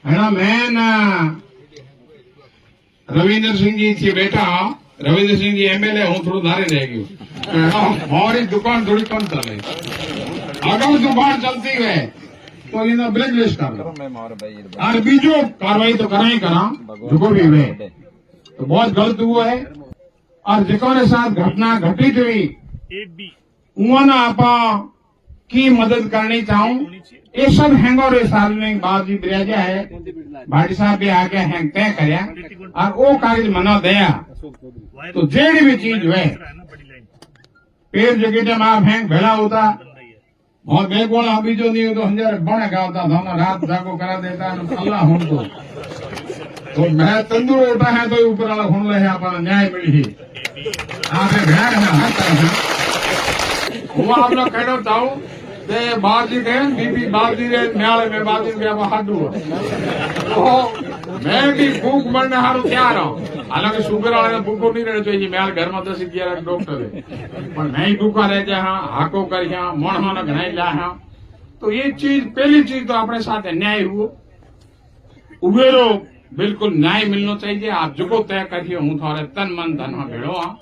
है ना। मैं रविंद्र सिंह जी थी बेटा, रविंद्र सिंह जी एमएलए हूँ, थोड़ा धारे रह गयो। हमारी दुकान थोड़ी कम चले, अगर दुकान चलती है तो इन्हें ब्लैक लिस्ट कर लो। और बीजो कार्रवाई तो करा ही करा, जो भी हुए तो बहुत गलत हुआ है। और जिको ने साथ घटना घटित हुई उन्होंने आपा की मदद करनी चाहूं। ये सब हैंगो रे सार्वजनिक बात जी ब्रिया है, भाटी साहब भी आगे हैंग तय करया और वो कागज मना दया तो जेड़ी भी चीज हुए पेड़ जगह में आप हैंग भेड़ा होता और मैं बोला अभी जो नहीं हो तो हमारे बड़े गावता था, रात जागो करा देता अल्लाह हूं तो मैं तंदूर उठा है तो ऊपर वाला हुन ले अपना न्याय मिली आपने भेड़ा है हर तरह वो आप लोग कहना चाहूं ते बाजी के बीबी बाजी रे न्याय में बाजी के अब हाडू तो मैं भी भूख मरने हारू तैयार हूं। हालांकि शुगर वाले भूखो नहीं रहना चाहिए, मैं घर में 10-11 डॉक्टर है पर नहीं भूखा रह जा हाको कर मणा ने घना ला। तो ये चीज पहली चीज तो अपने साथ न्याय हुआ उबेरो बिल्कुल न्याय मिलना चाहिए। आप जो तय करिए हूँ थोड़े तन मन धन भेड़ो हाँ